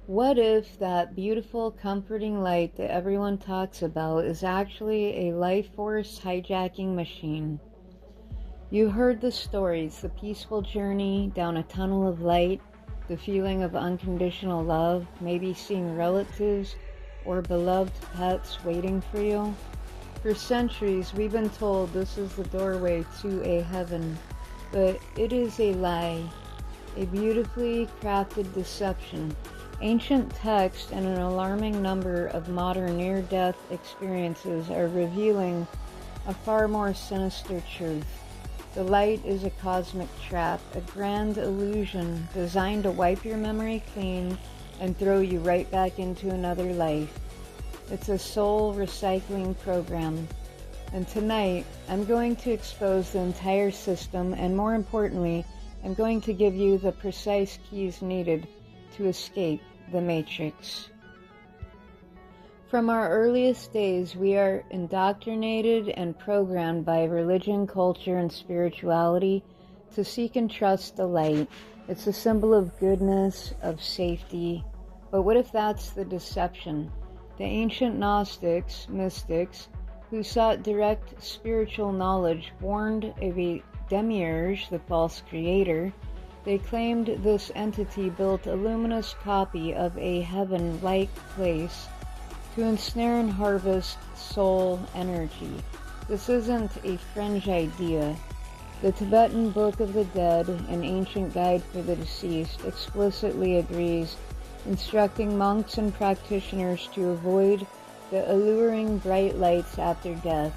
What if that beautiful, comforting light that everyone talks about is actually a life force hijacking machine? You heard the stories, the peaceful journey down a tunnel of light, the feeling of unconditional love, maybe seeing relatives or beloved pets waiting for you. For centuries, we've been told this is the doorway to a heaven, but it is a lie, a beautifully crafted deception. Ancient texts and an alarming number of modern near-death experiences are revealing a far more sinister truth. The light is a cosmic trap, a grand illusion designed to wipe your memory clean and throw you right back into another life. It's a soul recycling program. And tonight, I'm going to expose the entire system, and more importantly, I'm going to give you the precise keys needed to escape the Matrix. From our earliest days, we are indoctrinated and programmed by religion, culture, and spirituality to seek and trust the light. It's a symbol of goodness, of safety. But what if that's the deception? The ancient Gnostics, mystics, who sought direct spiritual knowledge, warned of a demiurge, the false creator. They claimed this entity built a luminous copy of a heaven-like place to ensnare and harvest soul energy. This isn't a fringe idea. The Tibetan Book of the Dead, an ancient guide for the deceased, explicitly agrees, instructing monks and practitioners to avoid the alluring bright lights after death,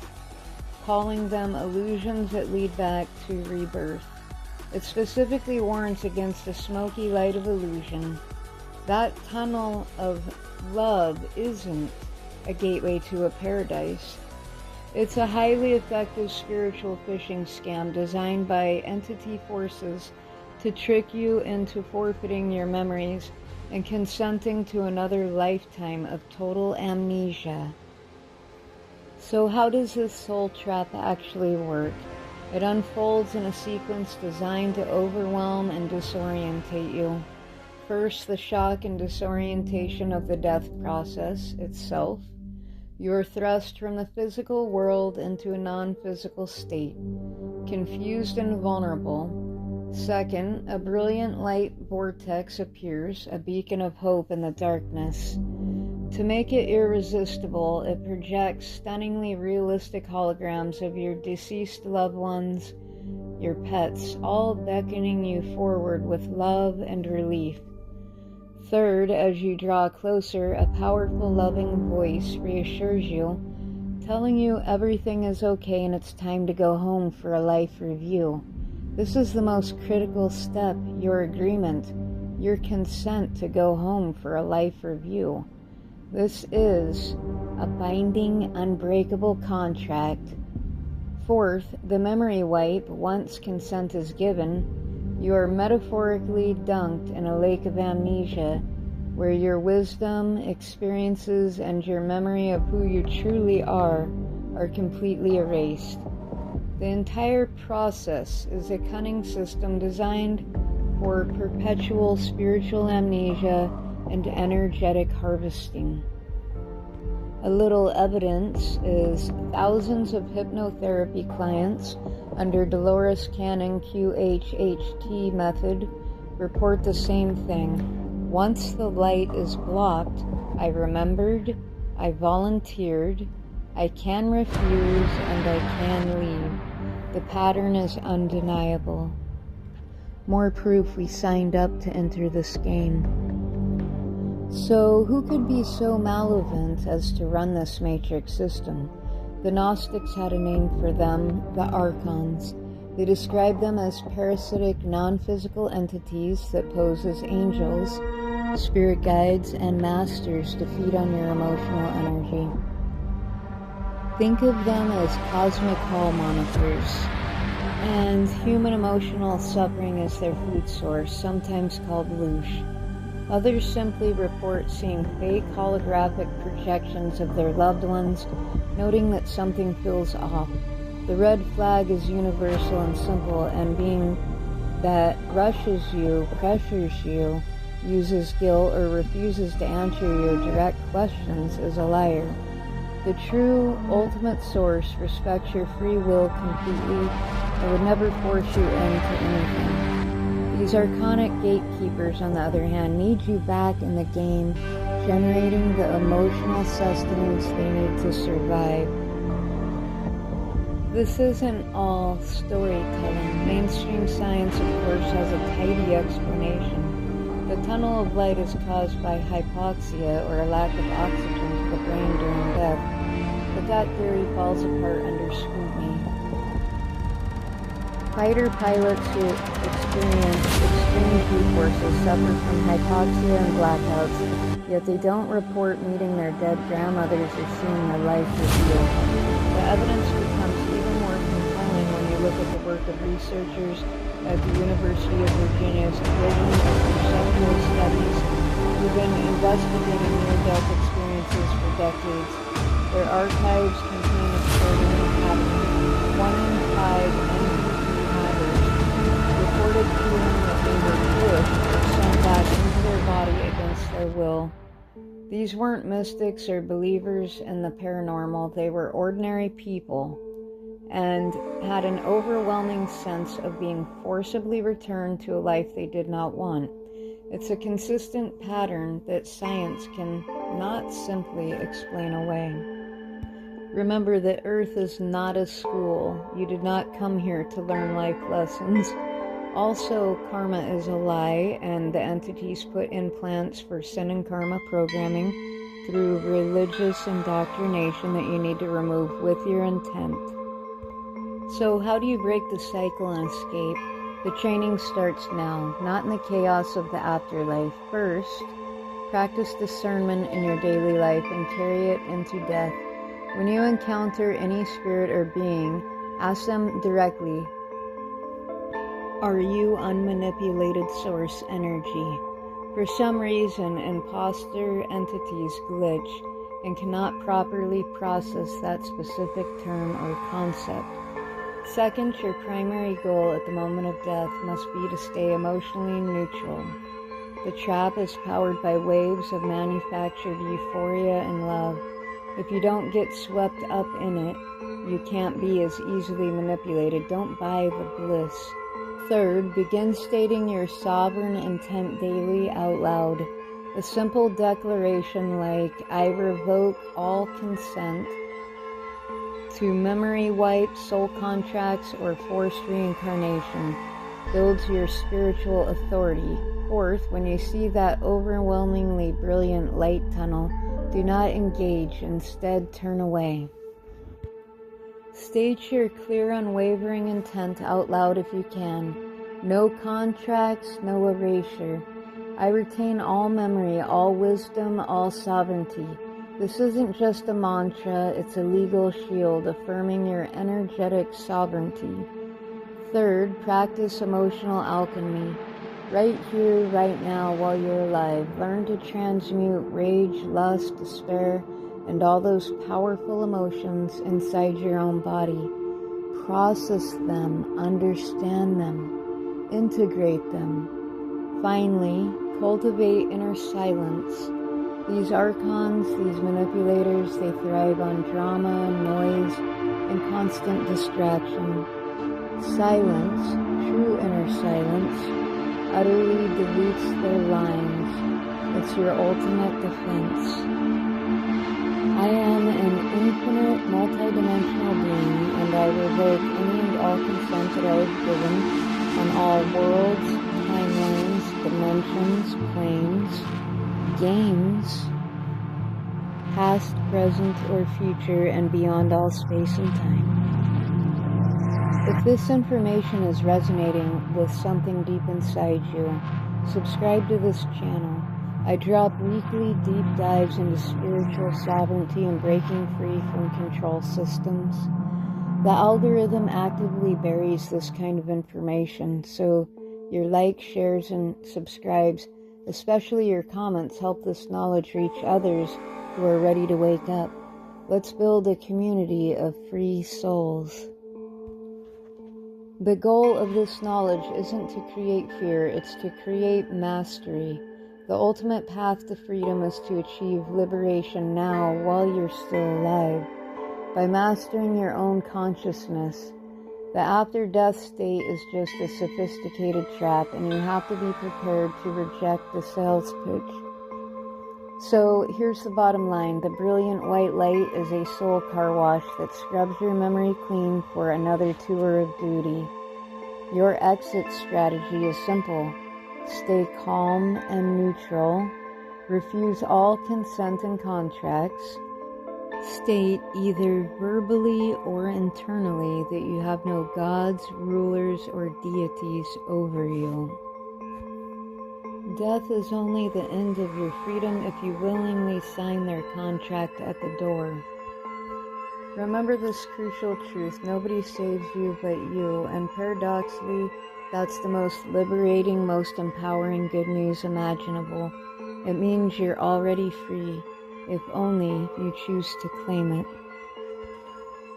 calling them illusions that lead back to rebirth. It specifically warns against the smoky light of illusion. That tunnel of love isn't a gateway to a paradise. It's a highly effective spiritual phishing scam designed by entity forces to trick you into forfeiting your memories and consenting to another lifetime of total amnesia. So how does this soul trap actually work? It unfolds in a sequence designed to overwhelm and disorientate you. First, the shock and disorientation of the death process itself. You are thrust from the physical world into a non-physical state, confused and vulnerable. Second, a brilliant light vortex appears, a beacon of hope in the darkness. To make it irresistible, it projects stunningly realistic holograms of your deceased loved ones, your pets, all beckoning you forward with love and relief. Third, as you draw closer, a powerful, loving voice reassures you, telling you everything is okay and it's time to go home for a life review. This is the most critical step, your agreement, your consent to go home for a life review. This is a binding, unbreakable contract. Fourth, the memory wipe. Once consent is given, you are metaphorically dunked in a lake of amnesia, where your wisdom, experiences, and your memory of who you truly are completely erased. The entire process is a cunning system designed for perpetual spiritual amnesia and energetic harvesting. A little evidence is thousands of hypnotherapy clients under Dolores Cannon QHHT method report the same thing. Once the light is blocked, I remembered, I volunteered, I can refuse, and I can leave. The pattern is undeniable. More proof we signed up to enter this game. So who could be so malevolent as to run this matrix system? The Gnostics had a name for them, the Archons. They described them as parasitic, non-physical entities that pose as angels, spirit guides, and masters to feed on your emotional energy. Think of them as cosmic hall monitors, and human emotional suffering is their food source, sometimes called loosh. Others simply report seeing fake holographic projections of their loved ones, noting that something feels off. The red flag is universal and simple, and being that rushes you, pressures you, uses guilt, or refuses to answer your direct questions is a liar. The true, ultimate source respects your free will completely and would never force you into anything. These archonic gatekeepers, on the other hand, need you back in the game, generating the emotional sustenance they need to survive. This isn't all storytelling. Mainstream science, of course, has a tidy explanation. The tunnel of light is caused by hypoxia, or a lack of oxygen to the brain during death, but that theory falls apart under scrutiny. Fighter pilots who experience extreme G-forces suffer from hypoxia and blackouts, yet they don't report meeting their dead grandmothers or seeing their life revealed. The evidence becomes even more compelling when you look at the work of researchers at the University of Virginia's Division of Perceptual Studies who've been investigating near-death experiences for decades. Their archives contain a startling pattern. 1 in 5 NPT havers reported feeling that they were pushed or sent back into their body against their will. These weren't mystics or believers in the paranormal. They were ordinary people and had an overwhelming sense of being forcibly returned to a life they did not want. It's a consistent pattern that science can not simply explain away. Remember that Earth is not a school. You did not come here to learn life lessons. Also, karma is a lie, and the entities put implants for sin and karma programming through religious indoctrination that you need to remove with your intent. So how do you break the cycle and escape? The training starts now, not in the chaos of the afterlife. First, practice discernment in your daily life and carry it into death. When you encounter any spirit or being, ask them directly, are you unmanipulated source energy? For some reason, imposter entities glitch and cannot properly process that specific term or concept. Second, your primary goal at the moment of death must be to stay emotionally neutral. The trap is powered by waves of manufactured euphoria and love. If you don't get swept up in it, you can't be as easily manipulated. Don't buy the bliss. Third, begin stating your sovereign intent daily out loud. A simple declaration like, I revoke all consent to memory wipe, soul contracts, or forced reincarnation builds your spiritual authority. Fourth, when you see that overwhelmingly brilliant light tunnel, do not engage, instead turn away. State your clear, unwavering intent out loud if you can. No contracts, no erasure. I retain all memory, all wisdom, all sovereignty. This isn't just a mantra, it's a legal shield affirming your energetic sovereignty. Third, practice emotional alchemy. Right here, right now, while you're alive. Learn to transmute rage, lust, despair, and all those powerful emotions inside your own body. Process them, understand them, integrate them. Finally, cultivate inner silence. These archons, these manipulators, they thrive on drama, noise, and constant distraction. Silence, true inner silence, utterly dilutes their lines. It's your ultimate defense. I am an infinite, multidimensional being, and I revoke any and all consent that I have given on all worlds, timelines, dimensions, planes, games, past, present, or future, and beyond all space and time. If this information is resonating with something deep inside you, subscribe to this channel. I drop weekly deep dives into spiritual sovereignty and breaking free from control systems. The algorithm actively buries this kind of information, so your likes, shares, and subscribes, especially your comments, help this knowledge reach others who are ready to wake up. Let's build a community of free souls. The goal of this knowledge isn't to create fear, it's to create mastery. The ultimate path to freedom is to achieve liberation now while you're still alive, by mastering your own consciousness. The after-death state is just a sophisticated trap, and you have to be prepared to reject the sales pitch. So here's the bottom line. The brilliant white light is a soul car wash that scrubs your memory clean for another tour of duty. Your exit strategy is simple. Stay calm and neutral. Refuse all consent and contracts. State either verbally or internally that you have no gods, rulers, or deities over you. Death is only the end of your freedom if you willingly sign their contract at the door. Remember this crucial truth: nobody saves you but you, and paradoxically, that's the most liberating, most empowering good news imaginable. It means you're already free, if only you choose to claim it.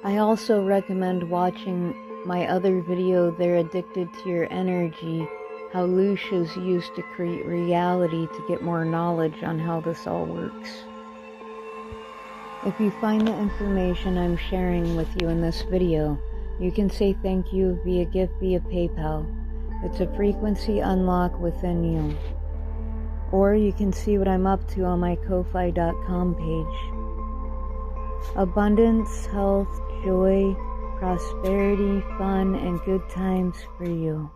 I also recommend watching my other video, They're Addicted to Your Energy, how Lucia's used to create reality to get more knowledge on how this all works. If you find the information I'm sharing with you in this video, you can say thank you via gift via PayPal. It's a frequency unlock within you. Or you can see what I'm up to on my Ko-Fi.com page. Abundance, health, joy, prosperity, fun, and good times for you.